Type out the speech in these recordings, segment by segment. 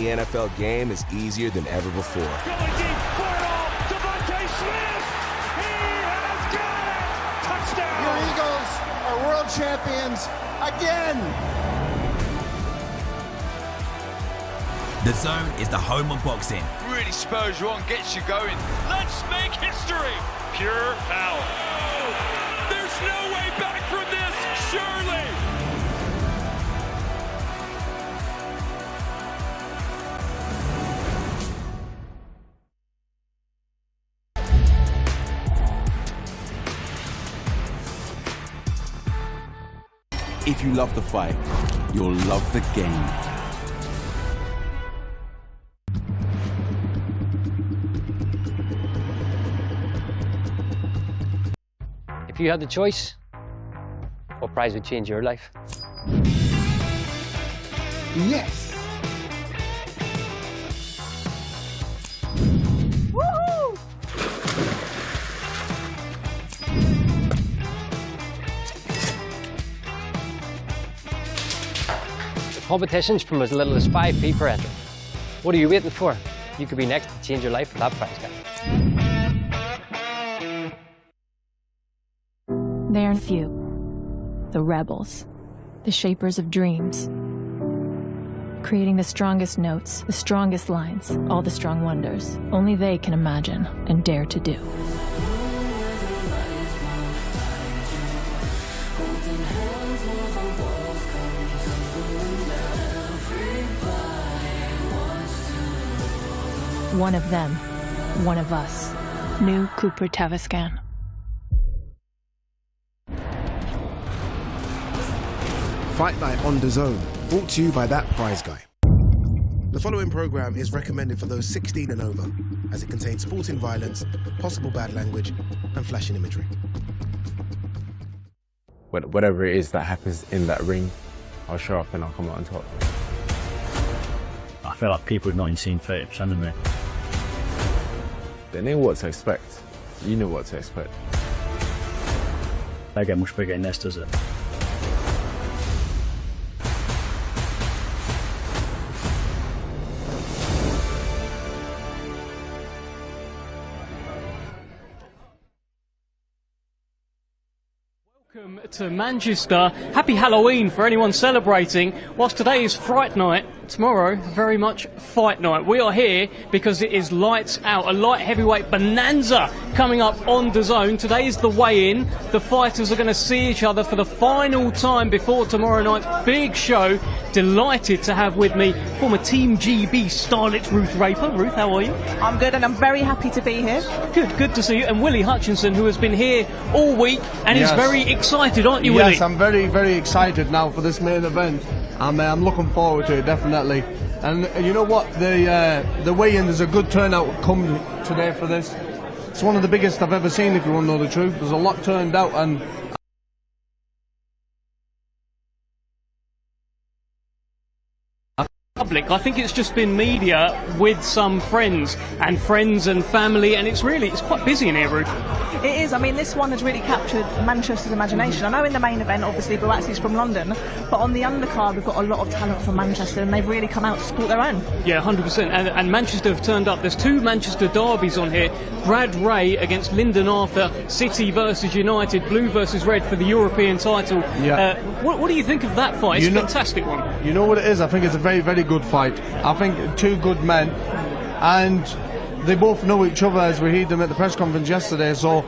The NFL game is easier than ever before. Going deep for it all. Devontae Smith. He has got it. Touchdown. Your Eagles are world champions again. The Zone is the home of boxing. Really spurs you on, gets you going. Let's make history. Pure power. Oh, there's no way back from this, surely. If you love the fight, you'll love the game. If you had the choice, what prize would change your life? Yes. Woohoo! The competition's from as little as 5p per entry. What are you waiting for? You could be next to change your life with that prize, guys. They are few, the rebels, the shapers of dreams, creating the strongest notes, the strongest lines, all the strong wonders only they can imagine and dare to do. One of them, one of us. New Cooper Tavascan. Fight Night on DAZN, brought to you by That Prize Guy. The following programme is recommended for those 16 and over, as it contains sporting violence, possible bad language, and flashing imagery. Whatever it is that happens in that ring, I'll show up and I'll come out on top. I feel like people have not even seen 30% of me. They know what to expect. You know what to expect. They get much bigger in this, does it? Welcome to Manchester. Happy Halloween for anyone celebrating. Whilst today is Fright Night, tomorrow very much Fight Night. We are here because it is lights out. A light heavyweight bonanza coming up on DAZN. Today is the weigh-in. The fighters are going to see each other for the final time before tomorrow night's big show. Delighted to have with me former Team GB starlet Ruth Raper. Ruth, how are you? I'm good and I'm very happy to be here. Good to see you. And Willie Hutchinson, who has been here all week and is very excited, aren't you, Willie? Yes, I'm very excited now for this main event. I'm looking forward to it, definitely. And you know what? The weigh-in, there's a good turnout come today for this. It's one of the biggest I've ever seen, if you want to know the truth. There's a lot turned out, and public. I think it's just been media with some friends and family, and it's quite busy in here, Ruth. It is. I mean, this one has really captured Manchester's imagination. I know in the main event, obviously, Buatsi's from London, but on the undercard, we've got a lot of talent from Manchester, and they've really come out to support their own. Yeah, 100%. And Manchester have turned up. There's two Manchester derbies on here. Brad Ray against Lyndon Arthur, City versus United, Blue versus Red for the European title. Yeah. What do you think of that fight? It's a fantastic one. You know what it is? I think it's a very good fight. I think two good men, and they both know each other, as we heard them at the press conference yesterday, so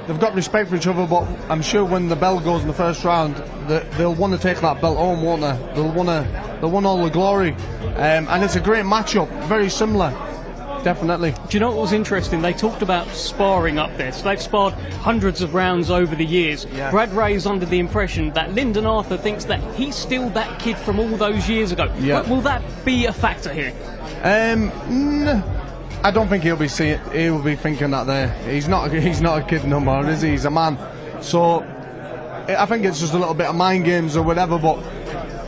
they've got respect for each other. But I'm sure when the bell goes in the first round, they'll want to take that belt home, won't they? They'll want all the glory, and it's a great matchup, very similar. Definitely. Do you know what was interesting? They talked about sparring up there. So they've sparred hundreds of rounds over the years. Yeah. Brad Ray's under the impression that Lyndon Arthur thinks that he's still that kid from all those years ago. Yeah. Will that be a factor here? I don't think he'll be thinking that there. He's not a kid no more, is he? He's a man. So I think it's just a little bit of mind games or whatever, but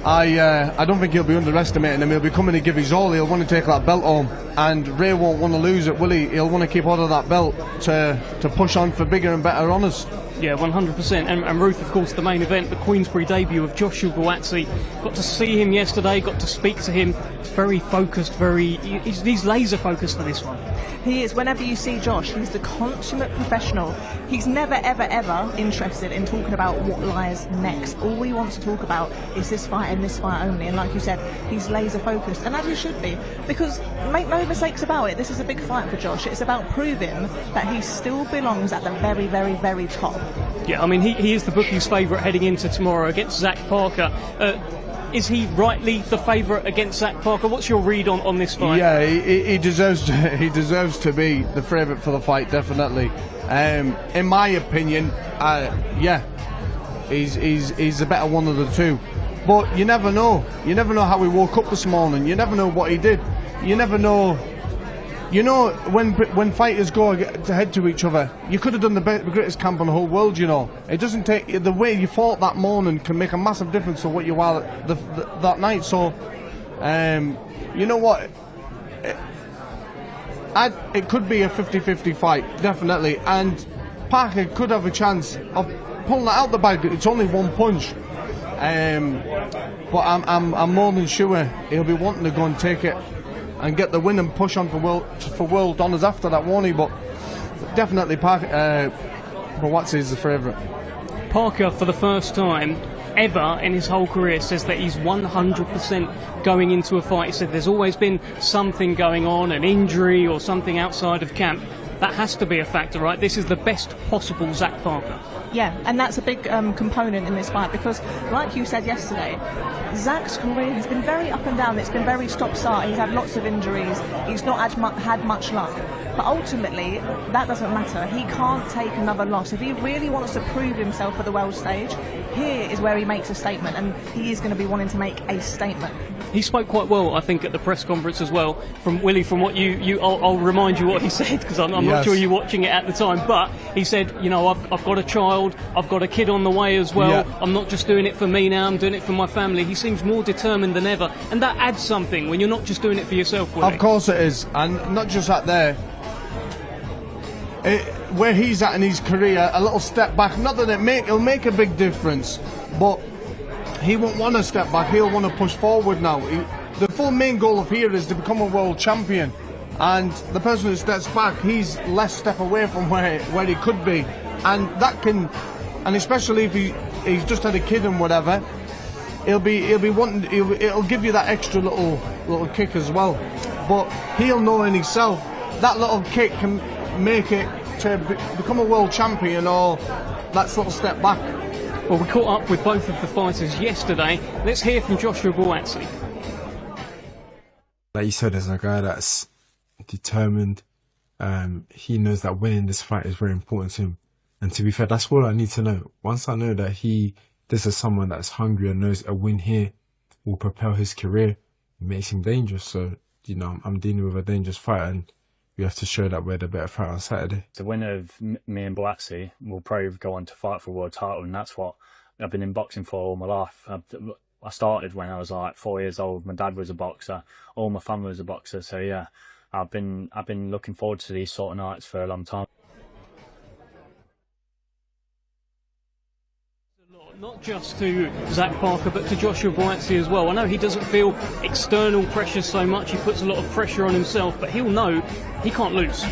I don't think he'll be underestimating him. He'll be coming to give his all. He'll want to take that belt home, and Ray won't want to lose it, will he? He'll want to keep hold of that belt to push on for bigger and better honours. Yeah, 100%. And Ruth, of course, the main event, the Queensbury debut of Joshua Buatsi. Got to see him yesterday, got to speak to him. He's very focused, he's laser focused for this one. He is. Whenever you see Josh, he's the consummate professional. He's never, ever, ever interested in talking about what lies next. All he wants to talk about is this fight and this fight only. And like you said, he's laser focused, and as he should be, because make no mistakes about it, this is a big fight for Josh. It's about proving that he still belongs at the very, very, very top. Yeah, I mean, he is the bookies' favourite heading into tomorrow against Zach Parker. Is he rightly the favourite against Zach Parker? What's your read on this fight? Yeah, he deserves to be the favourite for the fight, definitely. In my opinion, yeah, he's the better one of the two. But you never know. You never know how he woke up this morning. You never know what he did. You never know. You know, when fighters go to head to each other, you could have done the greatest camp in the whole world, you know. It doesn't take... The way you fought that morning can make a massive difference to what you are that night. So, you know what? It could be a 50-50 fight, definitely. And Parker could have a chance of pulling that out the bag. It's only one punch. But I'm more than sure he'll be wanting to go and take it and get the win and push on for world honours after that, won't he? But definitely Buatsi is the favourite. Parker, for the first time ever in his whole career, says that he's 100% going into a fight. He said there's always been something going on, an injury or something outside of camp. That has to be a factor, right? This is the best possible Zach Parker. Yeah, and that's a big component in this fight because, like you said yesterday, Zach's career has been very up and down. It's been very stop-start. He's had lots of injuries. He's not had much luck. But ultimately, that doesn't matter. He can't take another loss. If he really wants to prove himself at the world stage, here is where he makes a statement, and he is going to be wanting to make a statement. He spoke quite well, I think, at the press conference as well. From Willie, from what I'll remind you what he said, because I'm not sure you were watching it at the time. But he said, you know, I've got a child, I've got a kid on the way as well. Yeah. I'm not just doing it for me now, I'm doing it for my family. He seems more determined than ever, and that adds something when you're not just doing it for yourself, Willie. Of course it is, and not just that there. Where he's at in his career, a little step back, not that it'll make a big difference, but he won't want to step back, he'll want to push forward now. The full main goal of here is to become a world champion, and the person who steps back, he's less step away from where he could be, and that can, and especially if he's just had a kid and whatever, he'll be wanting, it'll give you that extra little kick as well. But he'll know in himself that little kick can make it to become a world champion, or that little step back. Well, we caught up with both of the fighters yesterday. Let's hear from Joshua Buatsi. Like you said, as a guy that's determined, he knows that winning this fight is very important to him. And to be fair, that's all I need to know. Once I know that this is someone that's hungry and knows a win here will propel his career, it makes him dangerous. So, you know, I'm dealing with a dangerous fight, and we have to show that we're the better fight on Saturday. The winner of me and Buatsi will probably go on to fight for a world title, and that's what I've been in boxing for all my life. I started when I was like 4 years old. My dad was a boxer. All my family was a boxer. So yeah, I've been looking forward to these sort of nights for a long time. Not just to Zach Parker, but to Joshua Buatsi as well. I know he doesn't feel external pressure so much. He puts a lot of pressure on himself, but he'll know he can't lose.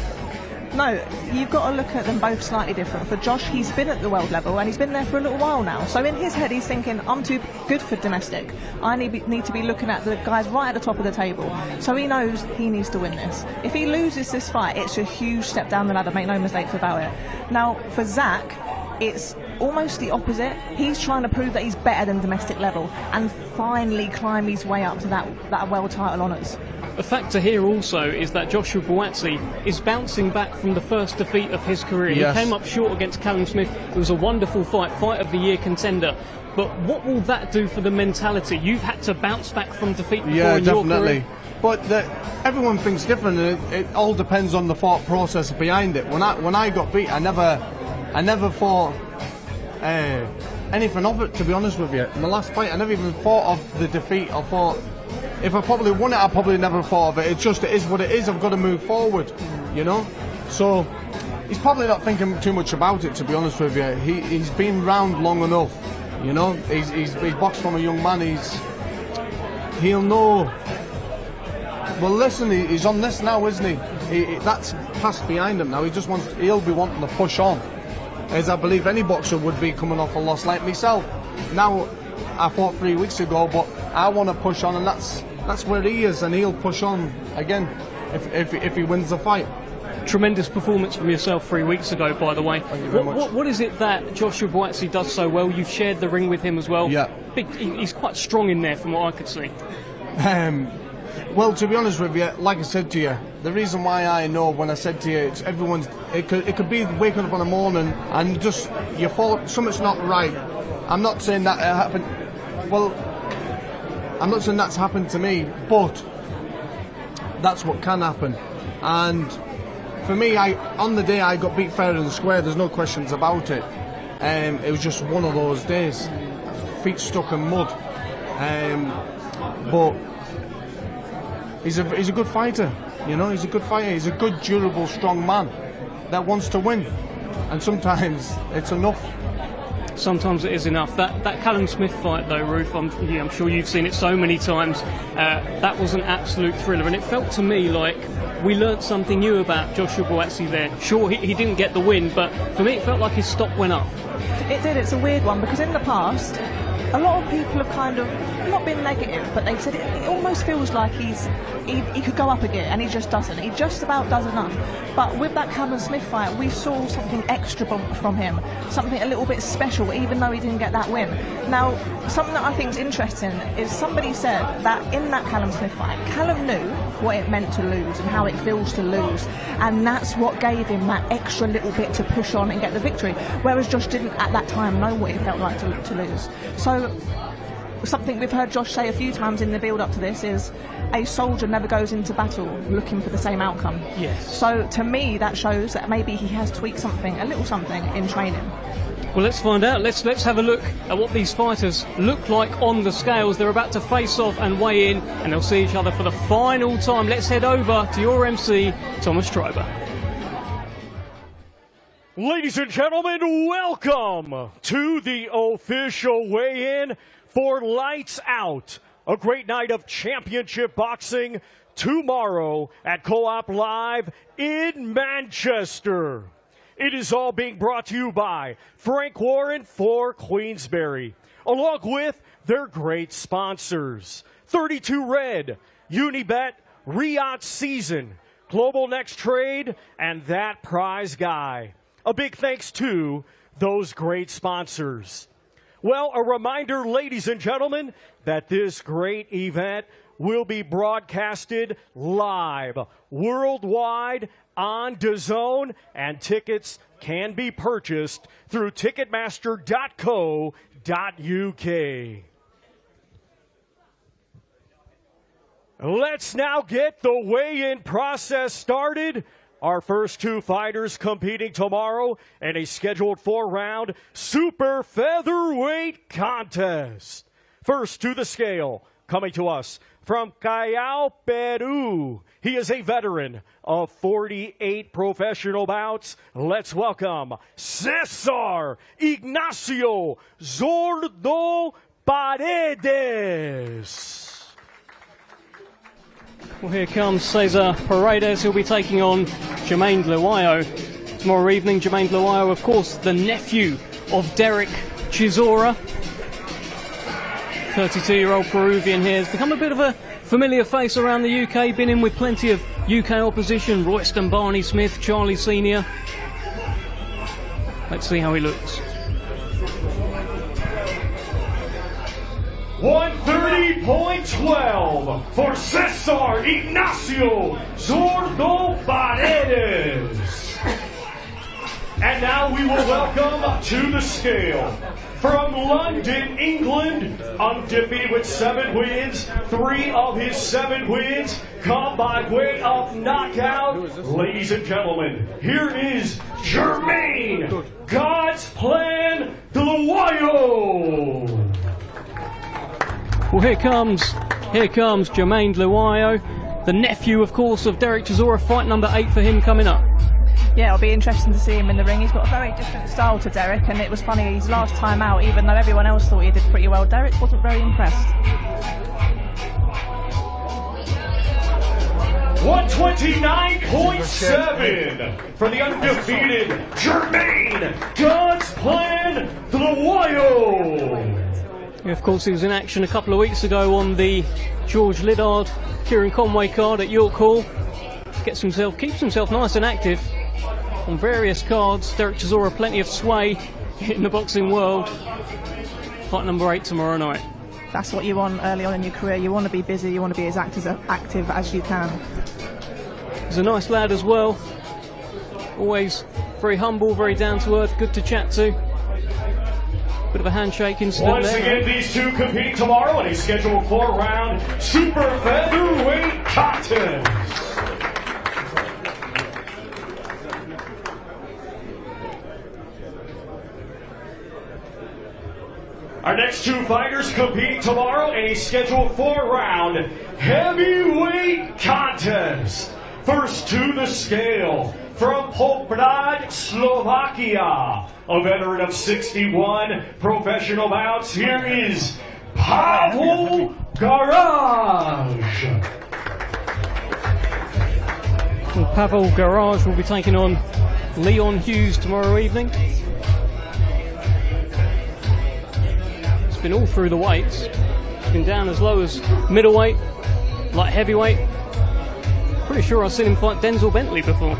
No, you've got to look at them both slightly different. For Josh, he's been at the world level and he's been there for a little while now. So in his head, he's thinking, I'm too good for domestic. I need to be looking at the guys right at the top of the table. So he knows he needs to win this. If he loses this fight, it's a huge step down the ladder, make no mistakes about it. Now, for Zach, it's almost the opposite. He's trying to prove that he's better than domestic level and finally climb his way up to that world title honours. A factor here also is that Joshua Buatsi is bouncing back from the first defeat of his career. Yes. He came up short against Callum Smith. It was a wonderful fight of the year contender. But what will that do for the mentality? You've had to bounce back from defeat before in your career. But everyone thinks different, and it all depends on the thought process behind it. When I got beat, I never thought anything of it, to be honest with you. In the last fight, I never even thought of the defeat. I thought, if I probably won it, I probably never thought of it. It is what it is. I've got to move forward, you know. So he's probably not thinking too much about it, to be honest with you. He's been round long enough, you know. He's boxed from a young man. He'll know. Well, listen, he's on this now, isn't he? That's past behind him now. He'll be wanting to push on, as I believe any boxer would be coming off a loss like myself. Now, I fought 3 weeks ago, but I want to push on, and that's where he is, and he'll push on again if he wins the fight. Tremendous performance from yourself 3 weeks ago, by the way. Thank you very much. What is it that Joshua Buatsi does so well? You've shared the ring with him as well. Yeah. He's quite strong in there, from what I could see. Well, to be honest with you, like I said to you, the reason why I know when I said to you, it could be waking up in the morning and just you fall, something's not right. I'm not saying that it happened. Well, I'm not saying that's happened to me, but that's what can happen. And for me, on the day I got beat fair and square, there's no questions about it. It was just one of those days, feet stuck in mud. But he's a good fighter, you know. He's a good fighter. He's a good, durable, strong man that wants to win. And sometimes it's enough. Sometimes it is enough. That Callum Smith fight, though, Ruth, I'm sure you've seen it so many times. That was an absolute thriller, and it felt to me like we learnt something new about Joshua Buatsi there. Sure, he didn't get the win, but for me it felt like his stock went up. It did. It's a weird one, because in the past, a lot of people have kind of not been negative, but they've said it almost feels like he could go up a gear, and he just doesn't. He just about does enough. But with that Callum Smith fight, we saw something extra from him, something a little bit special, even though he didn't get that win. Now, something that I think is interesting is somebody said that in that Callum Smith fight, Callum knew what it meant to lose and how it feels to lose, and that's what gave him that extra little bit to push on and get the victory, whereas Josh didn't at that time know what it felt like to lose. So something we've heard Josh say a few times in the build-up to this is a soldier never goes into battle looking for the same outcome. Yes. So to me that shows that maybe he has tweaked something, a little something, in training. Well, let's find out. Let's have a look at what these fighters look like on the scales. They're about to face off and weigh in, and they'll see each other for the final time. Let's head over to your MC, Thomas Treiber. Ladies and gentlemen, welcome to the official weigh-in for Lights Out, a great night of championship boxing tomorrow at Co-op Live in Manchester. It is all being brought to you by Frank Warren for Queensberry, along with their great sponsors, 32 Red, Unibet, Riyadh Season, Global Next Trade, and That Prize Guy. A big thanks to those great sponsors. Well, a reminder, ladies and gentlemen, that this great event will be broadcasted live worldwide on DAZN, and tickets can be purchased through ticketmaster.co.uk. Let's now get the weigh-in process started. Our first two fighters competing tomorrow in a scheduled 4-round super featherweight contest. First to the scale, coming to us from Callao, Peru. He is a veteran of 48 professional bouts. Let's welcome Cesar Ignacio Zordo Paredes. Well, here comes Cesar Paredes. He'll be taking on Jermaine Lewayo tomorrow evening. Jermaine Lewayo, of course, the nephew of Derek Chisora. 32-year-old Peruvian here has become a bit of a familiar face around the UK. Been in with plenty of UK opposition. Royston Barney-Smith, Charlie Sr. Let's see how he looks. 130.12 for Cesar Ignacio Zordo Paredes. And now we will welcome to the scale, from London, England, undefeated with 7 wins. 3 of his 7 wins come by way of knockout. Ladies and gentlemen, here is Jermaine God's Plan Lewayo. Well, here comes Jermaine Lewayo, the nephew, of course, of Derek Chisora. Fight number 8 for him coming up. Yeah, it'll be interesting to see him in the ring. He's got a very different style to Derek, and it was funny, his last time out, even though everyone else thought he did pretty well, Derek wasn't very impressed. 129.7 for the undefeated Jermaine God's Plan the Wild. Yeah, of course, he was in action a couple of weeks ago on the George Liddard, Kieran Conway card at York Hall. Keeps himself nice and active on various cards. Derek Chisora, plenty of sway in the boxing world. Fight number 8 tomorrow night. That's what you want early on in your career. You want to be busy, you want to be as active as you can. He's a nice lad as well. Always very humble, very down to earth, good to chat to. Bit of a handshake incident Once there. again, these two competing tomorrow in a scheduled 4-round super featherweight contest. Our next two fighters competing tomorrow in a scheduled 4-round heavyweight contest. First to the scale, from Poprad, Slovakia, a veteran of 61 professional bouts, here is Pavel Garage. Well, Pavel Garage will be taking on Leon Hughes tomorrow evening. It's been all through the weights. It's been down as low as middleweight, light heavyweight. Pretty sure I've seen him fight Denzel Bentley before.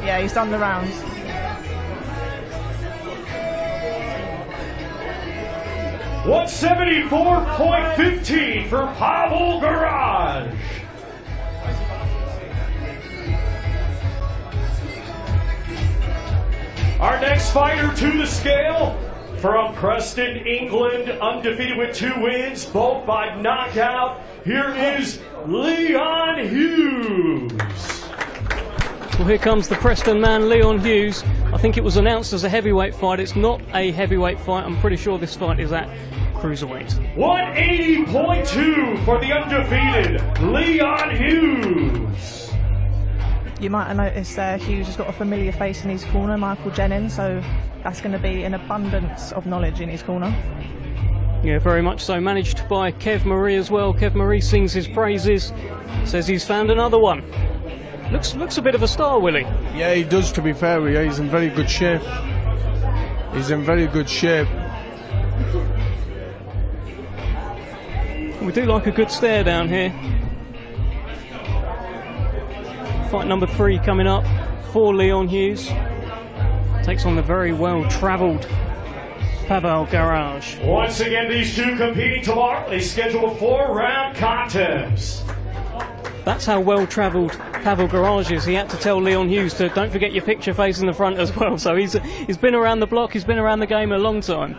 Yeah, he's done the rounds. $174.15 for Pavel Garage. Our next fighter to the scale, from Preston, England, undefeated with 2 wins, both by knockout. Here is Leon Hughes. Well, here comes the Preston man, Leon Hughes. I think it was announced as a heavyweight fight. It's not a heavyweight fight. I'm pretty sure this fight is at cruiserweight. 180.2 for the undefeated Leon Hughes. You might have noticed Hughes has got a familiar face in his corner, Michael Jennings, so that's going to be an abundance of knowledge in his corner. Yeah, very much so. Managed by Kev Marie as well. Kev Marie sings his praises, says he's found another one. Looks a bit of a star, Willie. Yeah, he does, to be fair. Yeah, he's in very good shape. He's in very good shape. We do like a good stare down here. Fight number 3 coming up for Leon Hughes. Takes on the very well-travelled Pavel Garage. Once again, these two competing tomorrow. They schedule a 4-round contest. That's how well-travelled Pavel Garage is. He had to tell Leon Hughes to don't forget your picture face in the front as well. So he's been around the block, he's been around the game a long time.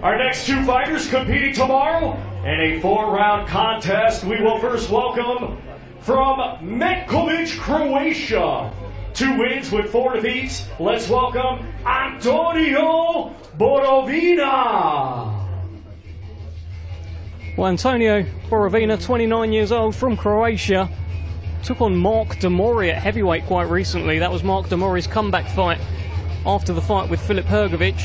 Our next two fighters competing tomorrow in a 4-round contest. We will first welcome from Metkovic, Croatia. 2 wins with 4 defeats. Let's welcome Antonio Borovina. Well, Antonio Borovina, 29 years old, from Croatia, took on Mark Demori at heavyweight quite recently. That was Mark Demori's comeback fight after the fight with Filip Hrgovic.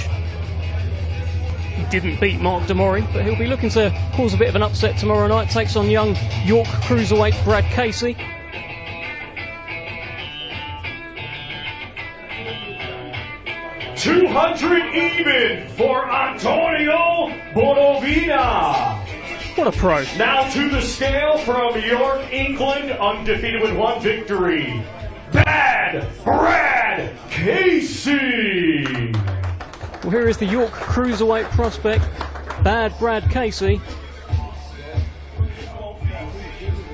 He didn't beat Mark Demori, but he'll be looking to cause a bit of an upset tomorrow night. Takes on young York cruiserweight Brad Casey. $200 even for Antonio Borovina. What a pro. Now to the scale from York, England, undefeated with 1 victory. Bad Brad Casey. Well, here is the York cruiserweight prospect, Bad Brad Casey.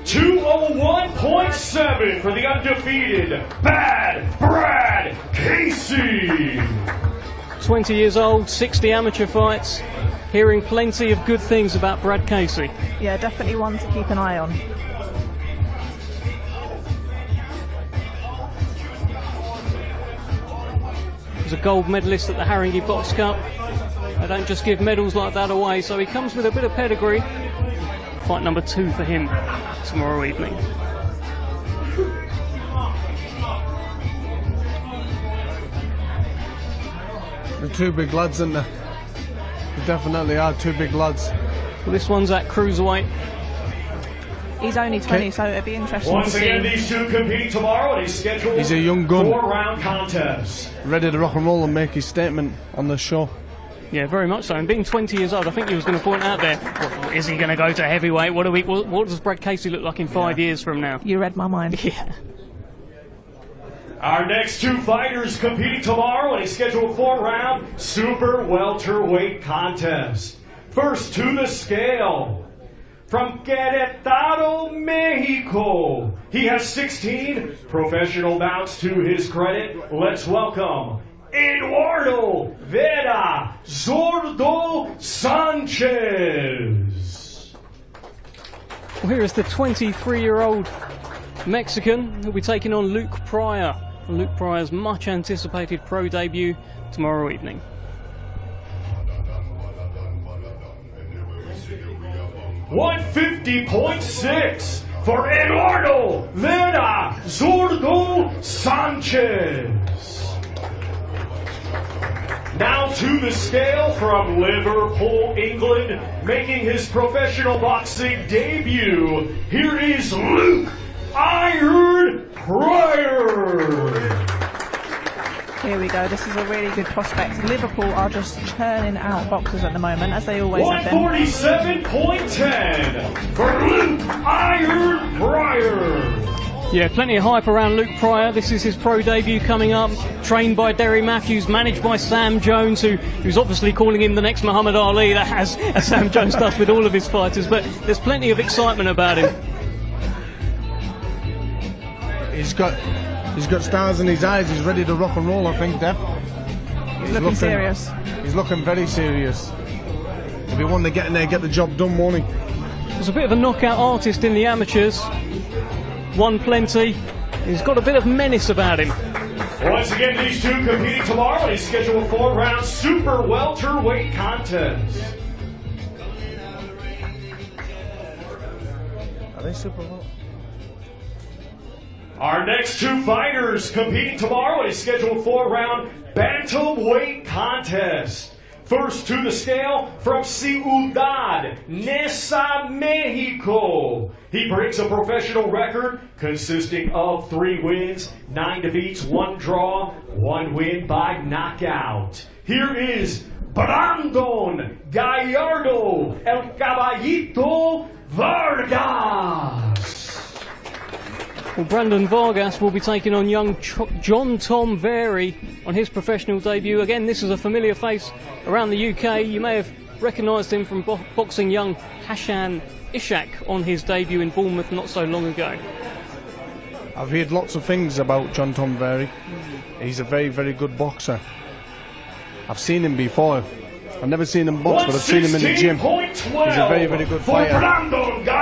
201.7 for the undefeated Bad Brad Casey. 20 years old, 60 amateur fights. Hearing plenty of good things about Brad Casey. Yeah, definitely one to keep an eye on. He was a gold medalist at the Haringey Box Cup. They don't just give medals like that away, so he comes with a bit of pedigree. Fight number 2 for him tomorrow evening. The two big lads, isn't there? They definitely are two big lads. Well, this one's at cruiserweight. He's only 20, so it'd be interesting Once to see. again, these two competing tomorrow in a scheduled He's a young gun. 4-round contest. Ready to rock and roll and make his statement on the show. Yeah, very much so. And being 20 years old, I think he was going to point out there, is he going to go to heavyweight? What does Brad Casey look like in 5 years from now? You read my mind. Yeah. Our next two fighters competing tomorrow in a scheduled 4-round super welterweight contest. First to the scale. From Querétaro, Mexico. He has 16 professional bouts to his credit. Let's welcome Eduardo Vera Zordo Sanchez. Well, here is the 23-year-old Mexican who'll be taking on Luke Pryor. Luke Pryor's much anticipated pro debut tomorrow evening. $150.6 for Eduardo Vera Zordo Sanchez. Now to the scale from Liverpool, England, making his professional boxing debut. Here is Luke Iron Pryor. Here we go. This is a really good prospect. Liverpool are just churning out boxers at the moment, as they always have been. 147.10 for Luke Iron Pryor. Yeah, plenty of hype around Luke Pryor. This is his pro debut coming up. Trained by Derry Matthews, managed by Sam Jones, who's obviously calling him the next Muhammad Ali, as Sam Jones does with all of his fighters. But there's plenty of excitement about him. He's got stars in his eyes. He's ready to rock and roll, I think, Dev. He's looking serious. He's looking very serious. He'll be one to get in there, get the job done, won't he? He's a bit of a knockout artist in the amateurs. Won plenty. He's got a bit of menace about him. Once again, these two competing tomorrow in a scheduled 4-round super welterweight contest. Are they super well? Our next two fighters competing tomorrow in a scheduled 4-round bantamweight contest. First to the scale from Ciudad Neza, Mexico. He brings a professional record consisting of 3 wins, 9 defeats, 1 draw, 1 win by knockout. Here is Brandon Gallardo, El Caballito Vargas. Well, Brandon Vargas will be taking on young John Tom Very on his professional debut. Again, this is a familiar face around the UK. You may have recognised him from boxing young Hassan Ishak on his debut in Bournemouth not so long ago. I've heard lots of things about John Tom Very. He's a very, very good boxer. I've seen him before. I've never seen him box, but I've seen him in the gym. He's a very, very good fighter.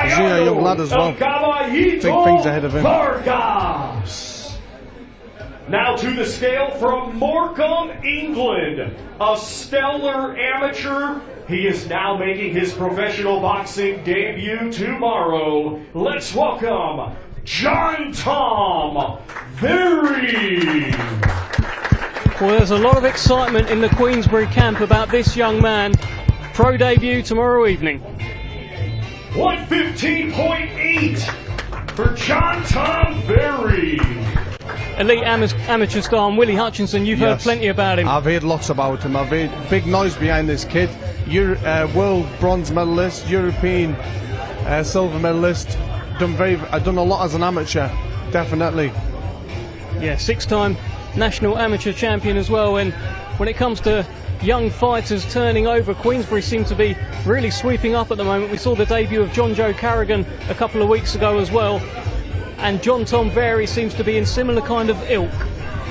He's a young lad as well. Big things ahead of him. Vargas. Now to the scale from Morecambe, England. A stellar amateur. He is now making his professional boxing debut tomorrow. Let's welcome John Tom Very. Well, there's a lot of excitement in the Queensbury camp about this young man. Pro debut tomorrow evening. 115.8 for John Tom Very. Elite amateur star and Willie Hutchinson, you've heard plenty about him. I've heard lots about him. I've heard big noise behind this kid. World bronze medalist, European silver medalist. I've done a lot as an amateur, definitely. Yeah, 6-time national amateur champion as well. And when it comes to young fighters turning over, Queensbury seem to be really sweeping up at the moment. We saw the debut of John Joe Carrigan a couple of weeks ago as well, and John Tom Very seems to be in similar kind of ilk.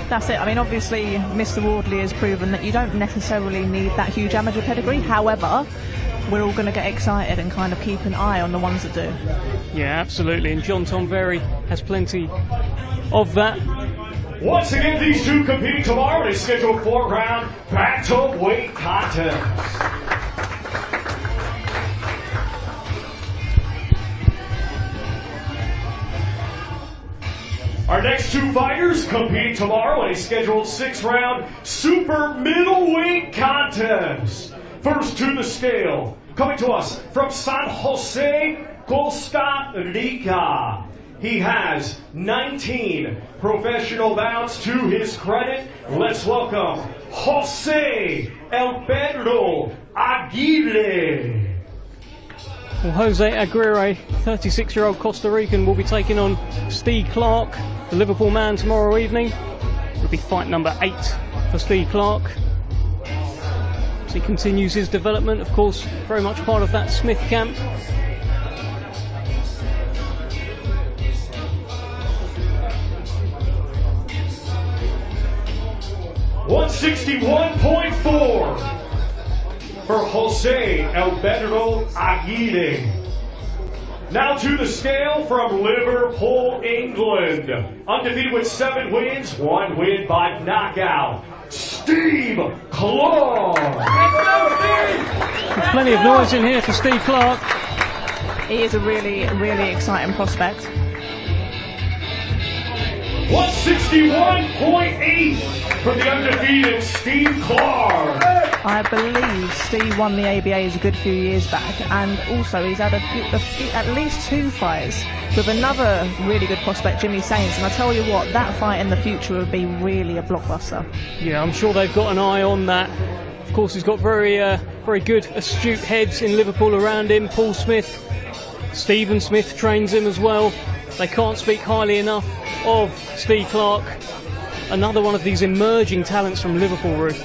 That's it. I mean, obviously Mr. Wardley has proven that you don't necessarily need that huge amateur pedigree. However, we're all going to get excited and kind of keep an eye on the ones that do. Yeah, absolutely, and John Tom Very has plenty of that. Once again, these two competing tomorrow in a scheduled 4-round bantamweight contest. Our next two fighters competing tomorrow in a scheduled 6-round super middleweight contest. First to the scale, coming to us from San Jose, Costa Rica. He has 19 professional bouts to his credit. Let's welcome Jose El Pedro Aguirre. Well, Jose Aguirre, 36-year-old Costa Rican, will be taking on Steve Clark, the Liverpool man, tomorrow evening. It'll be fight number 8 for Steve Clark. As he continues his development, of course, very much part of that Smith camp. $161.4 for Jose El Pedro Aguirre. Now to the scale from Liverpool, England. Undefeated with 7 wins, 1 win by knockout. Steve Clark. There's plenty of noise in here for Steve Clark. He is a really, really exciting prospect. 161.8 for the undefeated Steve Clark. I believe Steve won the ABAs a good few years back, and also he's had at least 2 fights with another really good prospect, Jimmy Saints, and I tell you what, that fight in the future would be really a blockbuster. Yeah, I'm sure they've got an eye on that. Of course, he's got very good, astute heads in Liverpool around him. Paul Smith, Stephen Smith trains him as well. They can't speak highly enough of Steve Clark. Another one of these emerging talents from Liverpool, Ruth.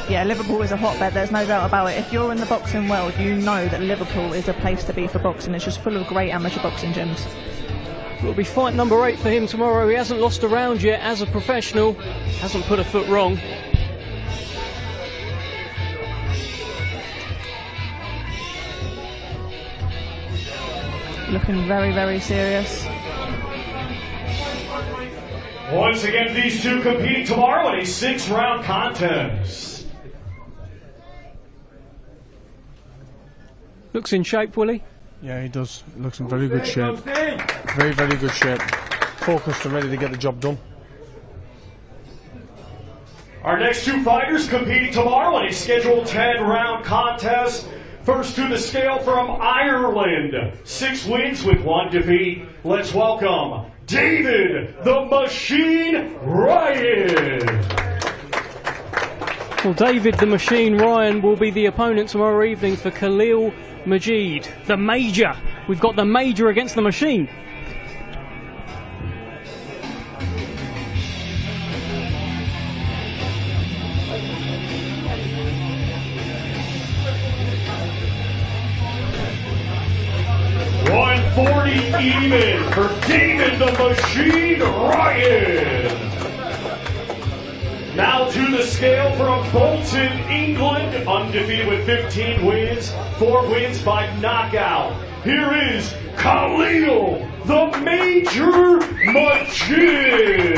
Yeah, Liverpool is a hotbed, there's no doubt about it. If you're in the boxing world, you know that Liverpool is a place to be for boxing. It's just full of great amateur boxing gyms. It'll be fight number 8 for him tomorrow. He hasn't lost a round yet as a professional, hasn't put a foot wrong. Looking very, very serious. Once again, these two competing tomorrow in a 6-round contest. Looks in shape, Willie. Yeah, he does. Looks in very good shape. Very, very good shape. Focused and ready to get the job done. Our next two fighters competing tomorrow in a scheduled 10-round contest. First to the scale from Ireland, 6 wins with 1 defeat. Let's welcome David the Machine Ryan. Well, David the Machine Ryan will be the opponent tomorrow evening for Khalil Majid, the Major. We've got the Major against the Machine. Even for David the Machine Ryan. Now to the scale from Bolton, England, undefeated with 15 wins, 4 wins by knockout. Here is Khalil the Major Majid.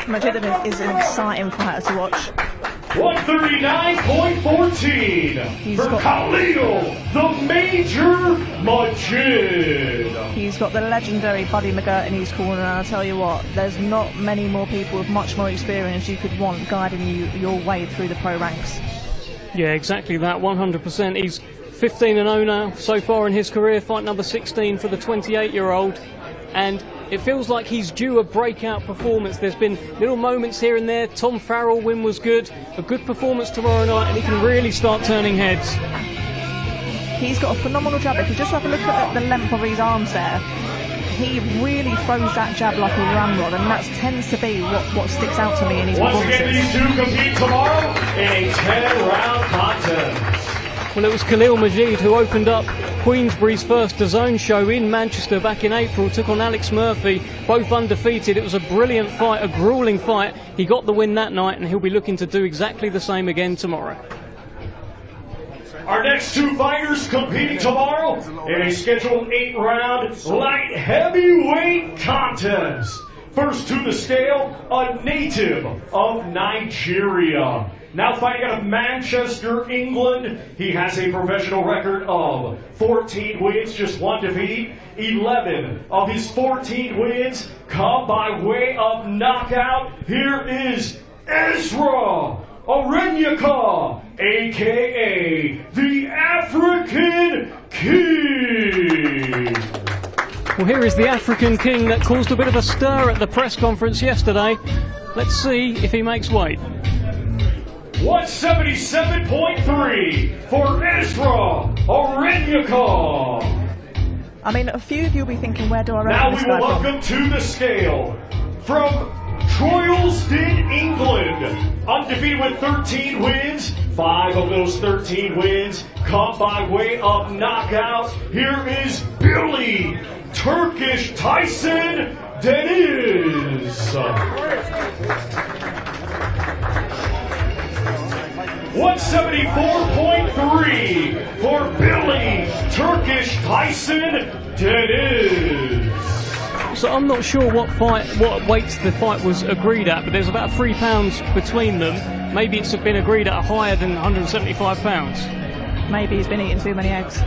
Majid is an exciting fighter to watch. 139.14 for Khalil the Major Majid. He's got the legendary Buddy McGirt in his corner, and I'll tell you what, there's not many more people with much more experience you could want guiding you your way through the pro ranks. Yeah, exactly that, 100%. He's 15-0 now so far in his career, fight number 16 for the 28-year-old, and it feels like he's due a breakout performance. There's been little moments here and there. Tom Farrell win was good. A good performance tomorrow night, and he can really start turning heads. He's got a phenomenal jab. If you just have a look at the length of his arms there, he really throws that jab like a ramrod, and that tends to be what sticks out to me in his performances. Once again, these two compete tomorrow in a 10-round contest. Well, it was Khalil Majid who opened up Queensbury's first DAZN show in Manchester back in April, took on Alex Murphy, both undefeated. It was a brilliant fight, a grueling fight. He got the win that night, and he'll be looking to do exactly the same again tomorrow. Our next two fighters competing tomorrow in a scheduled 8-round light heavyweight contest. First to the scale, a native of Nigeria. Now fighting out of Manchester, England, he has a professional record of 14 wins, just 1 defeat. 11 of his 14 wins come by way of knockout. Here is Ezra Arenyika, a.k.a. the African King. Well, here is the African King that caused a bit of a stir at the press conference yesterday. Let's see if he makes weight. 177.3 for Ezra Arenyika. I mean, a few of you will be thinking, where do I Now reckon this we will guy from? welcome to the scale from Troylston, England. Undefeated with 13 wins. 5 of those 13 wins come by way of knockout. Here is Billy Turkish Tyson Deniz. 174.3 for Billy Turkish Tyson Deniz. So I'm not sure what weights the fight was agreed at, but there's about 3 pounds between them. Maybe it's been agreed at higher than 175 pounds. Maybe he's been eating too many eggs.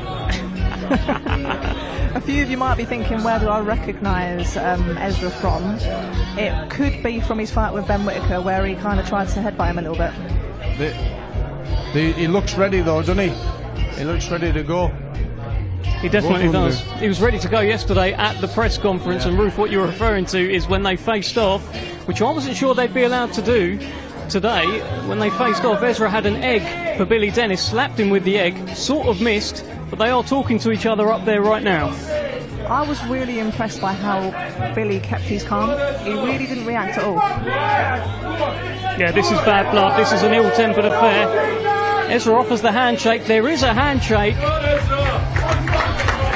A few of you might be thinking, where do I recognise Ezra from? It could be from his fight with Ben Whittaker, where he kind of tried to headbutt him a little bit. He looks ready though, doesn't he? He looks ready to go. He definitely does. He was ready to go yesterday at the press conference, and Ruth, what you're referring to is when they faced off, which I wasn't sure they'd be allowed to do today. When they faced off, Ezra had an egg for Billy Dennis, slapped him with the egg, sort of missed, but they are talking to each other up there right now. I was really impressed by how Billy kept his calm. He really didn't react at all. Yeah, this is bad blood. This is an ill-tempered affair. Ezra offers the handshake. There is a handshake.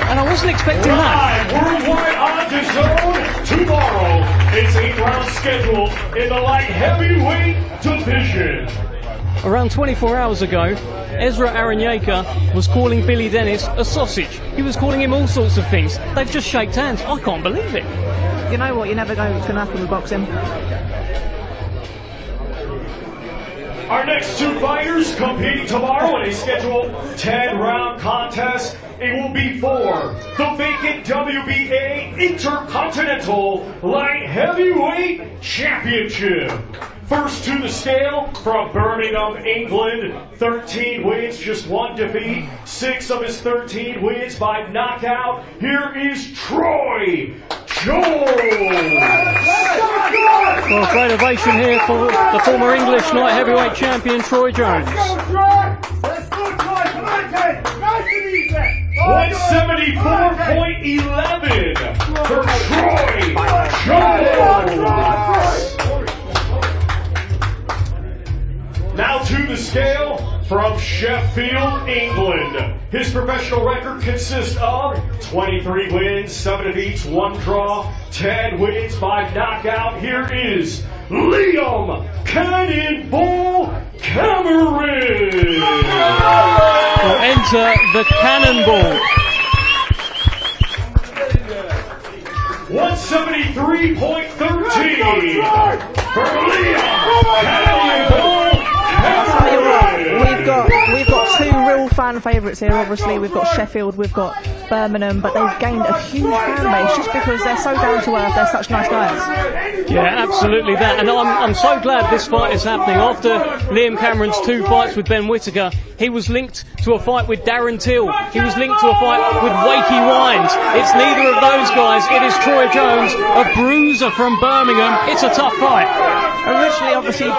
And I wasn't expecting that. Worldwide on DAZN tomorrow. It's 8 rounds scheduled in the light heavyweight division. Around 24 hours ago, Ezra Arenyika was calling Billy Dennis a sausage. He was calling him all sorts of things. They've just shaked hands. I can't believe it. You know what? You never know what's going to happen with boxing. Our next 2 fighters competing tomorrow in a scheduled 10-round contest. It will be for the vacant WBA Intercontinental Light Heavyweight Championship. First to the scale from Birmingham, England. 13 wins, just 1 defeat. 6 of his 13 wins by knockout. Here is Troy Jones. Well, great ovation here for the former English light heavyweight champion, Troy Jones. 174.11 for Troy Jones. Now to the scale from Sheffield, England. His professional record consists of 23 wins, 7 defeats, 1 draw, 10 wins by knockout. Here is Liam Cannonball Cameron. Will enter the Cannonball. 173.13 for Liam Cannonball. We've got 2 real fan favourites here. Obviously, we've got Sheffield, we've got Birmingham, but they've gained a huge fan base just because they're so down to earth. They're such nice guys. Yeah, absolutely that. And I'm so glad this fight is happening. After Liam Cameron's 2 fights with Ben Whittaker, he was linked to a fight with Darren Till. He was linked to a fight with Wakey Wines. It's neither of those guys. It is Troy Jones, a bruiser from Birmingham. It's a tough fight. Originally, obviously,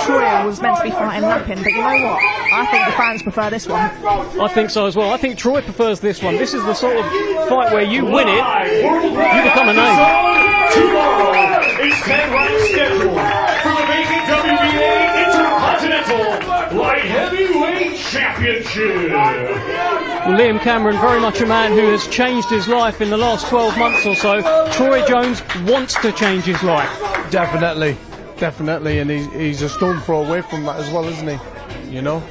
Troy was meant to be fighting Lappin, but you know what? I think the fans prefer this one. I think so as well. I think Troy prefers this one. This is the sort of fight where you win it, you become a name. Tomorrow is 10 rounds scheduled for the vacant WBA Intercontinental Light Heavyweight Championship. Well, Liam Cameron, very much a man who has changed his life in the last 12 months or so. Troy Jones wants to change his life. Definitely, and he's a stone throw away from that as well, isn't he? You know?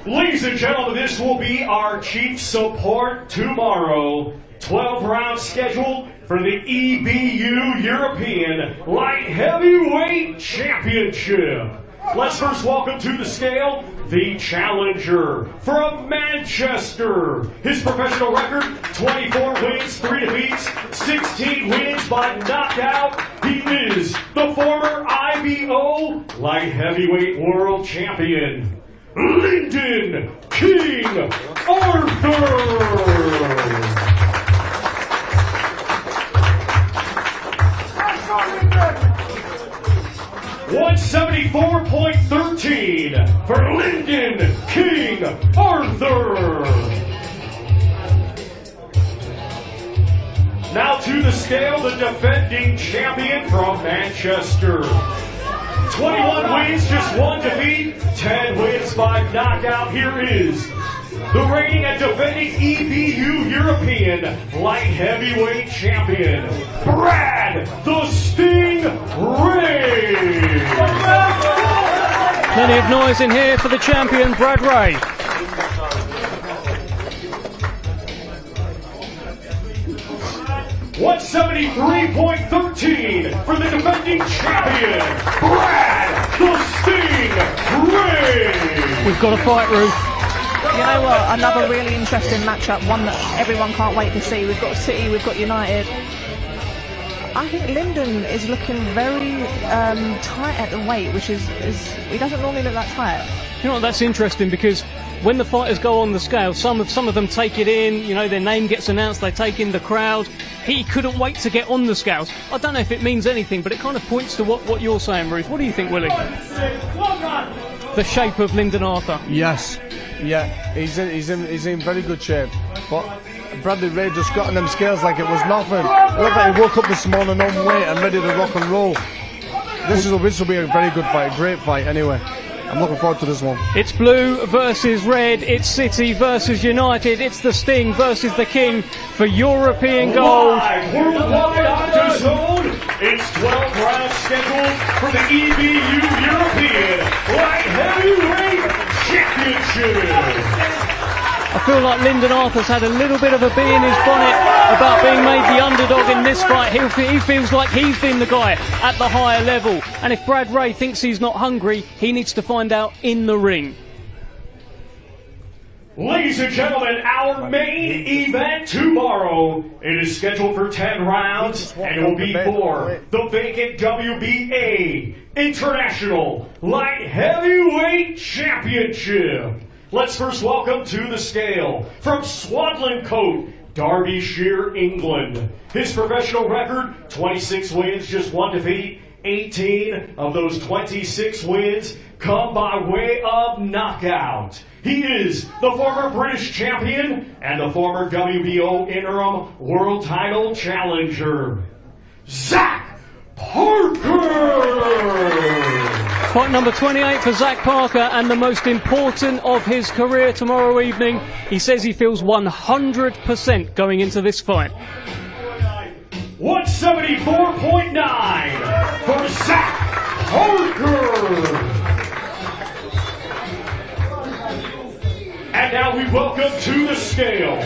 Ladies and gentlemen, this will be our chief support tomorrow. 12 rounds scheduled for the EBU European Light Heavyweight Championship. Let's first welcome to the scale the challenger from Manchester. His professional record, 24 wins, 3 defeats, 16 wins by knockout. He is the former IBO Light Heavyweight World Champion, Lyndon King Arthur. 174.13 for Lyndon King Arthur. Now to the scale, the defending champion from Manchester. 21 wins, just 1 defeat, 10 wins by knockout. Here is the reigning and defending EBU European Light Heavyweight Champion, Brad the Sting Ray. Plenty of noise in here for the champion, Brad Ray. $173.13 for the defending champion, Brad the Sting Ray. We've got a fight, Ruth. You know what? Another really interesting matchup, one that everyone can't wait to see. We've got City, we've got United. I think Lyndon is looking very tight at the weight, which is he doesn't normally look that tight. You know what? That's interesting because when the fighters go on the scale, some of them take it in. You know, their name gets announced, they take in the crowd. He couldn't wait to get on the scales. I don't know if it means anything, but it kind of points to what you're saying, Ruth. What do you think, Willie? The shape of Lyndon Arthur. Yes. Yeah, he's in very good shape. But Bradley Ray just got on them scales like it was nothing. It looked like he woke up this morning on weight and ready to rock and roll. This will be a very good fight, a great fight anyway. I'm looking forward to this one. It's blue versus red, it's City versus United, it's the Sting versus the King for European gold. Worldwide on DAZN, it's 12 rounds scheduled for the EBU European Light Heavyweight Championship. I feel like Lyndon Arthur's had a little bit of a bee in his bonnet about being made the underdog in this fight. He feels like he's been the guy at the higher level. And if Brad Ray thinks he's not hungry, he needs to find out in the ring. Ladies and gentlemen, our main event tomorrow, it is scheduled for 10 rounds, and it will be for the vacant WBA International Light Heavyweight Championship. Let's first welcome to the scale from Swadlincote, Derbyshire, England. His professional record, 26 wins, just 1 defeat. 18 of those 26 wins come by way of knockout. He is the former British champion and the former WBO interim world title challenger, Zach Parker. Fight number 28 for Zach Parker, and the most important of his career tomorrow evening. He says he feels 100% going into this fight. 174.9 for Zach Parker. And now we welcome to the scale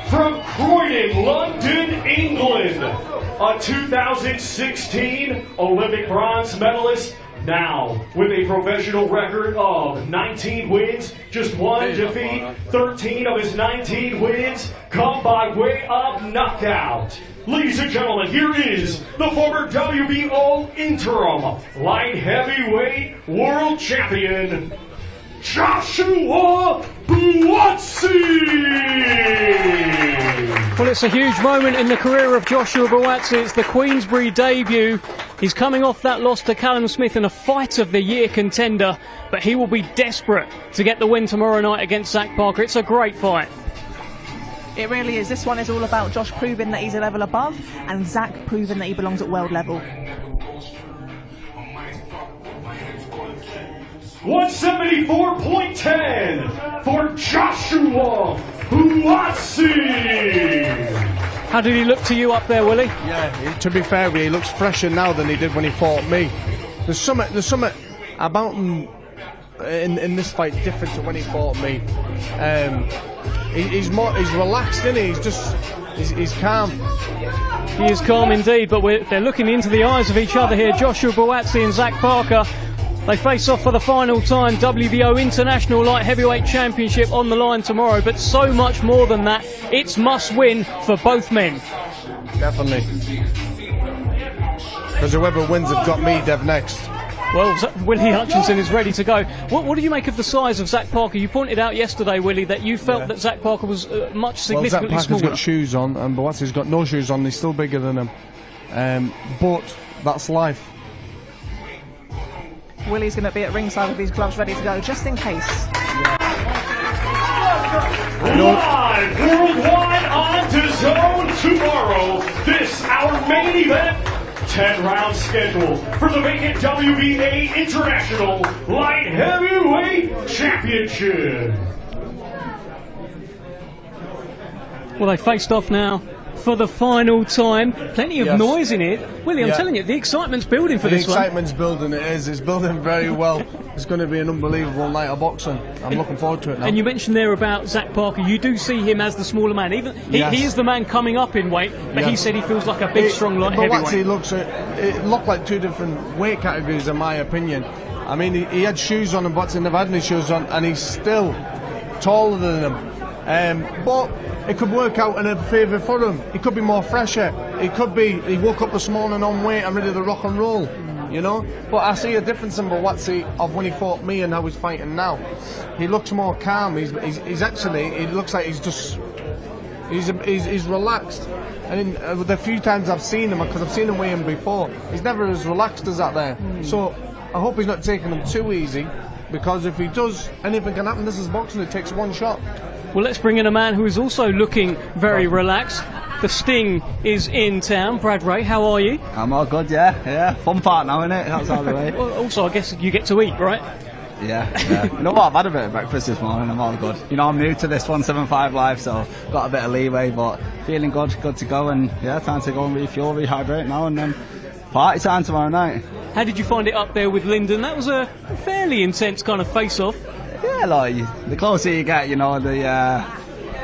from Croydon, London, England, a 2016 Olympic bronze medalist. Now, with a professional record of 19 wins, just 1 defeat, 13 of his 19 wins come by way of knockout. Ladies and gentlemen, here is the former WBO interim light heavyweight world champion, Joshua Buatsi. Well, it's a huge moment in the career of Joshua Buatsi. It's the Queensbury debut. He's coming off that loss to Callum Smith in a fight of the year contender, but he will be desperate to get the win tomorrow night against Zach Parker. It's a great fight. It really is. This one is all about Josh proving that he's a level above and Zach proving that he belongs at world level. 174.10 for Joshua Buatsi. How did he look to you up there, Willie? Yeah, to be fair, he looks fresher now than he did when he fought me. There's something about him in this fight different to when he fought me. He's relaxed, isn't he? He's calm. He is calm indeed, but they're looking into the eyes of each other here. Joshua Buatsi and Zach Parker. They face off for the final time. WBO International Light Heavyweight Championship on the line tomorrow, but so much more than that. It's must win for both men. Definitely. Because whoever wins have got me, Dev, next. Well, Willie Hutchinson is ready to go. What do you make of the size of Zach Parker? You pointed out yesterday, Willie, that you felt that Zach Parker was much significantly Zach Parker's smaller. got shoes on, and Buatsi's got no shoes on. He's still bigger than him. But that's life. Willie's going to be at ringside with his gloves ready to go, just in case. Live worldwide on DAZN tomorrow. This, our main event. 10-round schedule for the vacant WBA International Light Heavyweight Championship. Well, they faced off now for the final time. Plenty of noise in it. Willie, I'm telling you, the excitement's building for this one. The excitement's building, it is. It's building very well. It's going to be an unbelievable night of boxing. I'm looking forward to it now. And you mentioned there about Zach Parker. You do see him as the smaller man. Even he is the man coming up in weight, but he said he feels like a big, strong light heavyweight. It looked like two different weight categories, in my opinion. I mean, he had shoes on, and Buatsi never had any shoes on, and he's still taller than him. But it could work out in a favour for him. He could be more fresher. He woke up this morning on weight and ready to rock and roll, you know. But I see a difference in Buatsi of when he fought me and how he's fighting now. He looks more calm. He's actually, he looks like he's relaxed. And the few times I've seen him, because I've seen him weigh in before, he's never as relaxed as that there. So I hope he's not taking him too easy, because if he does, anything can happen. This is boxing. It takes one shot. Well, let's bring in a man who is also looking very relaxed. The Sting is in town. Brad Ray, how are you? I'm all good, yeah. Fun part now, innit? That's all the way. Well, also, I guess you get to eat, right? Yeah. You know what? I've had a bit of breakfast this morning. I'm all good. You know, I'm new to this 175 Live, so got a bit of leeway, but feeling good to go. And time to go and refuel, rehydrate now, and then party time tomorrow night. How did you find it up there with Lyndon? That was a fairly intense kind of face-off. Yeah, like, the closer you get, you know, the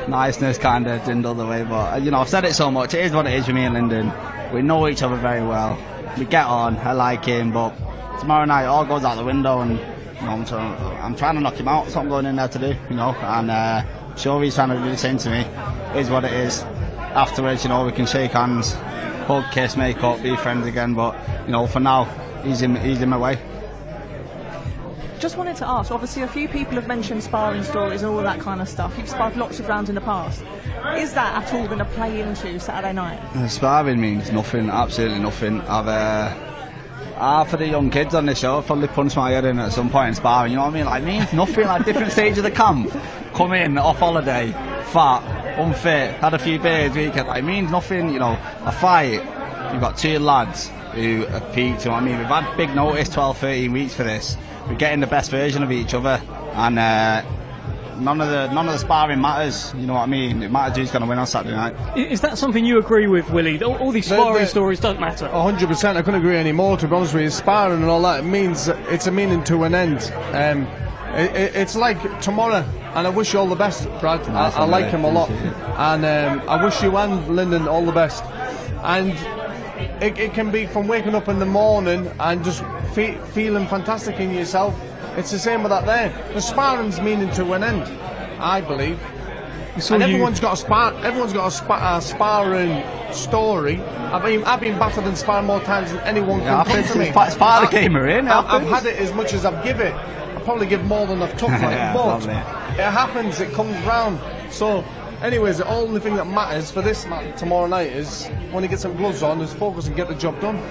niceness kind of dwindled away. But, you know, I've said it so much. It is what it is with me and Lyndon. We know each other very well. We get on. I like him. But tomorrow night, it all goes out the window. And, you know, I'm trying to knock him out. That's what I'm going in there to do, you know. And sure, he's trying to do the same to me. It is what it is. Afterwards, you know, we can shake hands, hug, kiss, make up, be friends again. But, you know, for now, he's in my way. Just wanted to ask, obviously a few people have mentioned sparring stories and all that kind of stuff. You've sparred lots of rounds in the past. Is that at all going to play into Saturday night? Sparring means nothing, absolutely nothing. For the young kids on the show, I've probably punched my head in at some point in sparring, you know what I mean? Like, means nothing, like different stage of the camp. Come in, off holiday, fat, unfit, had a few beers, weekend, like, it means nothing, you know. A fight, you've got two lads who have peaked, you know what I mean? We've had big notice, 12, 13 weeks for this. We're getting the best version of each other, and none of the sparring matters, you know what I mean? It matters who's going to win on Saturday night. Is that something you agree with, Willie? All these sparring stories don't matter. 100%. I couldn't agree anymore, to be honest with you. Sparring and all that, it means it's a meaning to an end. It's like tomorrow, and I wish you all the best, Brad. I like him a lot, and I wish you and Lyndon all the best. And it can be from waking up in the morning and just feeling fantastic in yourself. It's the same with that there. The sparring's meaning to an end, I believe. And everyone's got a sparring story. I've been battered and sparring more times than anyone can come to me. It's part of the game we're in. I've had it as much as I've given it. I probably give more than I've took, but it happens. It comes round. So. Anyways, the only thing that matters for this match tomorrow night is when he gets some gloves on, is focus and get the job done.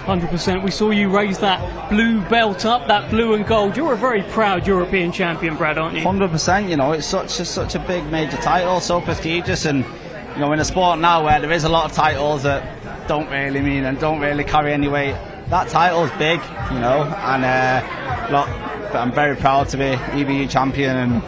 100%. We saw you raise that blue belt up, that blue and gold. You're a very proud European champion, Brad, aren't you? 100%. You know, it's such a big major title, so prestigious, and you know, in a sport now where there is a lot of titles that don't really mean and don't really carry any weight, that title's big, you know, and look, I'm very proud to be EBU champion and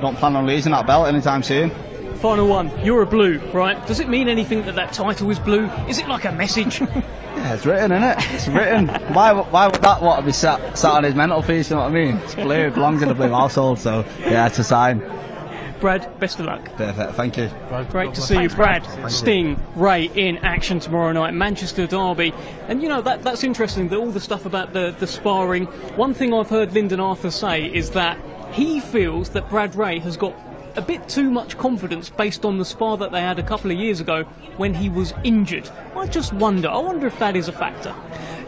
don't plan on losing that belt anytime soon. Final one, you're a blue, right? Does it mean anything that title is blue? Is it like a message? Yeah, it's written, isn't it? It's written. Why would that want to be sat on his mental piece, you know what I mean? It's blue, it belongs in the blue household, so yeah, it's a sign. Brad, best of luck. Perfect, thank you. Great to see you, Brad. Sting, Ray in action tomorrow night, Manchester Derby. And you know, that's interesting, that all the stuff about the sparring. One thing I've heard Lyndon Arthur say is that he feels that Brad Ray has got a bit too much confidence based on the spar that they had a couple of years ago when he was injured. I wonder if that is a factor.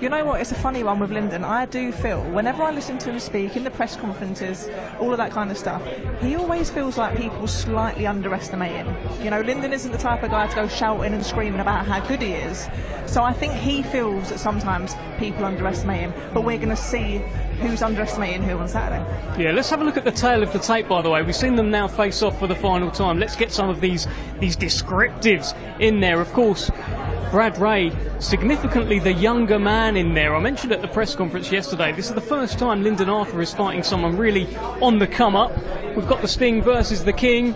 You know what, it's a funny one with Lyndon. I do feel, whenever I listen to him speak in the press conferences, all of that kind of stuff, he always feels like people slightly underestimate him. You know, Lyndon isn't the type of guy to go shouting and screaming about how good he is. So I think he feels that sometimes people underestimate him, but we're going to see who's underestimating who on Saturday. Yeah, let's have a look at the tail of the tape, by the way. We've seen them now face off for the final time. Let's get some of these descriptives in there. Of course, Brad Ray, significantly the younger man in there. I mentioned at the press conference yesterday, this is the first time Lyndon Arthur is fighting someone really on the come up. We've got the Sting versus the King.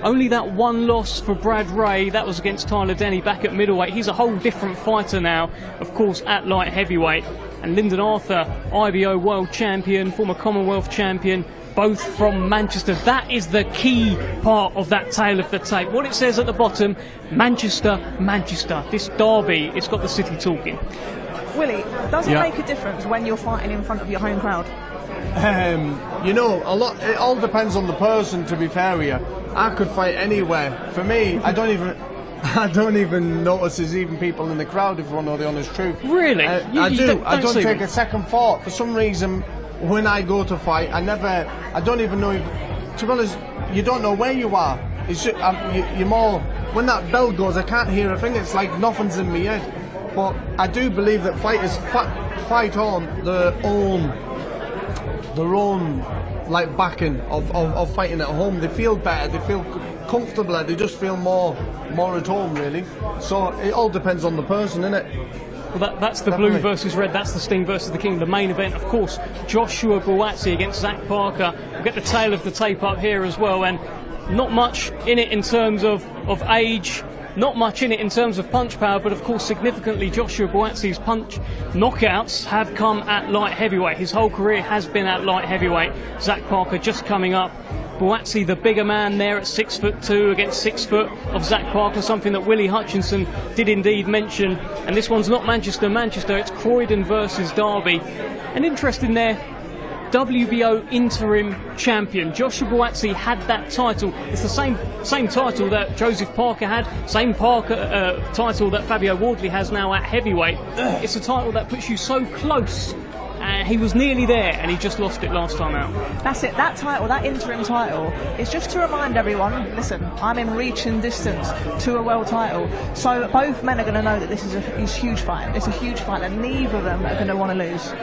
Only that one loss for Brad Ray, that was against Tyler Denny back at middleweight. He's a whole different fighter now, of course, at light heavyweight. And Lyndon Arthur, IBO world champion, former Commonwealth champion, both from Manchester. That is the key part of that tail of the tape. What it says at the bottom, Manchester, Manchester. This derby, it's got the city talking. Willie, does it make a difference when you're fighting in front of your home crowd? You know, it all depends on the person, to be fair with you. I could fight anywhere. For me, I don't even notice there's even people in the crowd, if you want to know the honest truth. Really? I don't take a second thought. For some reason, when I go to fight, I don't even know if, to be honest, you don't know where you are. It's just, you're more, when that bell goes, I can't hear a thing. It's like nothing's in my head. But I do believe that fighters fight on their own like backing of fighting at home. They feel better, they feel comfortable, they just feel more at home, really. So it all depends on the person, innit? Well, that's the blue versus red, that's the Sting versus the King. The main event, of course, Joshua Buatsi against Zach Parker. We'll get the tail of the tape up here as well, and not much in it in terms of age, not much in it in terms of punch power, but of course significantly Joshua Buatsi's punch knockouts have come at light heavyweight. His whole career has been at light heavyweight. Zach Parker just coming up. Buatsi, the bigger man there at 6'2" against 6 foot of Zach Parker, something that Willie Hutchinson did indeed mention. And this one's not Manchester, it's Croydon versus Derby. And interesting there, WBO interim champion. Joshua Buatsi had that title. It's the same title that Joseph Parker had, same title that Fabio Wardley has now at heavyweight. It's a title that puts you so close. He was nearly there, and he just lost it last time out. That's it, that title, that interim title, is just to remind everyone, listen, I'm in reach and distance to a world title. So both men are going to know that this is a huge fight. It's a huge fight, and neither of them are going to want to lose.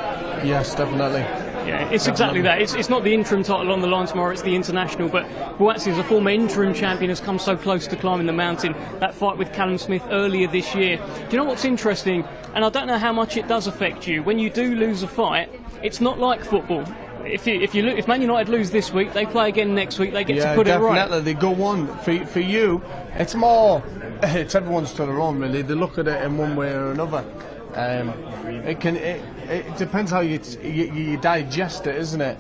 Yes, definitely. Yeah, it's exactly that. It's not the interim title on the line tomorrow, it's the international. But Buatsi, as a former interim champion, has come so close to climbing the mountain. That fight with Callum Smith earlier this year. Do you know what's interesting? And I don't know how much it does affect you. When you do lose a fight, it's not like football. If Man United lose this week, they play again next week. They get to put it right. Yeah, definitely. They go on. For you, it's more. It's everyone's to their own, really. They look at it in one way or another. It depends how you digest it, isn't it?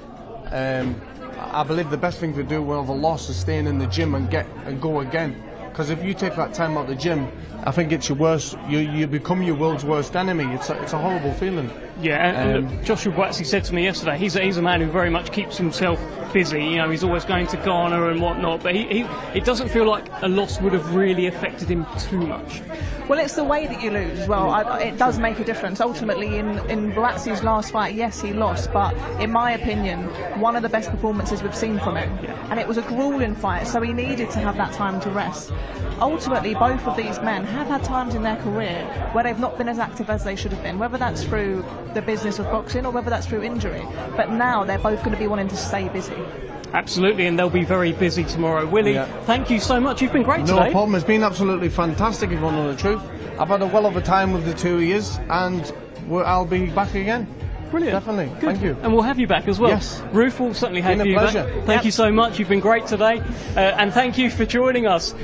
I believe the best thing to do with a loss is staying in the gym and go again. Because if you take that time out of the gym, I think it's your worst. You become your world's worst enemy. It's a horrible feeling. Yeah, and Joshua Buatsi said to me yesterday, he's a man who very much keeps himself busy. You know, he's always going to Ghana and whatnot, but it doesn't feel like a loss would have really affected him too much. Well, it's the way that you lose as well. It does make a difference. Ultimately, in Buatsi's last fight, yes, he lost, but in my opinion, one of the best performances we've seen from him. Yeah. And it was a grueling fight, so he needed to have that time to rest. Ultimately, both of these men have had times in their career where they've not been as active as they should have been, whether that's through the business of boxing or whether that's through injury. But now they're both going to be wanting to stay busy. Absolutely, and they'll be very busy tomorrow. Willie, thank you so much. You've been great today. No problem. It's been absolutely fantastic, if you want to know the truth. I've had a well of a time with the 2 years, and I'll be back again. Brilliant. Definitely. Good. Thank you. And we'll have you back as well. Yes. Ruth will certainly have been you a pleasure. back. Thank you so much. You've been great today. And thank you for joining us.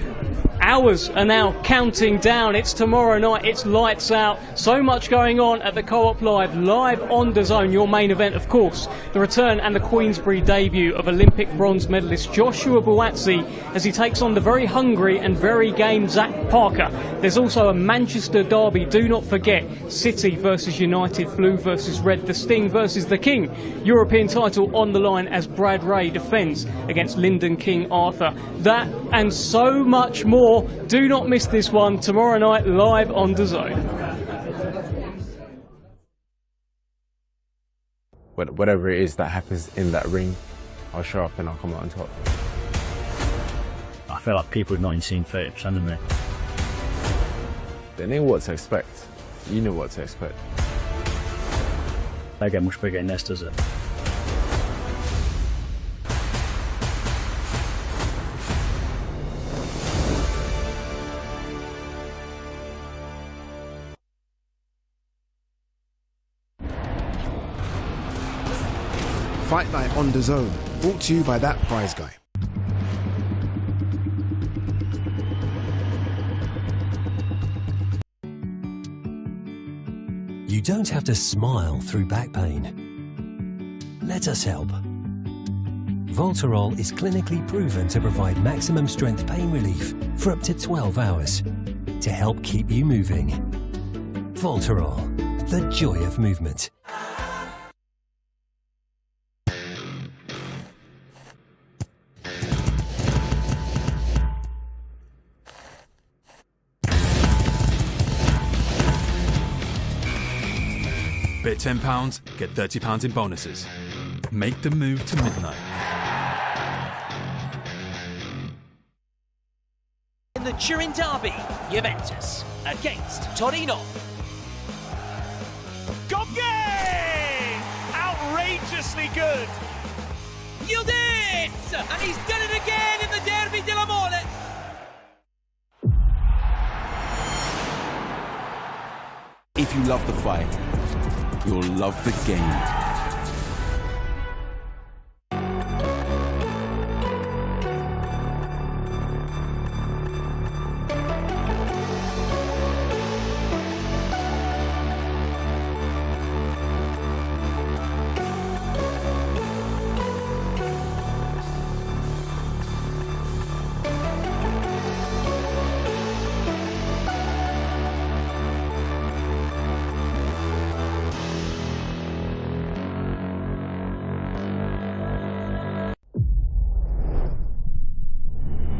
hours are now counting down. It's tomorrow night, it's lights out. So much going on at the Co-op live on DAZN, your main event, of course. The return and the Queensbury debut of Olympic bronze medalist Joshua Buatsi as he takes on the very hungry and very game Zach Parker. There's also a Manchester derby, do not forget. City versus United, Blue versus Red, the Sting versus the King. European title on the line as Brad Ray defends against Lyndon King Arthur. That and so much more. Do not miss this one tomorrow night live on DAZN. Whatever it is that happens in that ring, I'll show up and I'll come out on top. I feel like people have not even seen 30% of me. They know what to expect. You know what to expect. They get much bigger in this, does it? Fight Night on DAZN, brought to you by that prize guy. You don't have to smile through back pain. Let us help. Voltarol is clinically proven to provide maximum strength pain relief for up to 12 hours to help keep you moving. Voltarol, the joy of movement. Bet £10, get £30 in bonuses. Make the move to midnight. In the Turin derby, Juventus against Torino. Gogge! Outrageously good! Yildiz! And he's done it again in the Derby della Mole. If you love the fight, you'll love the game.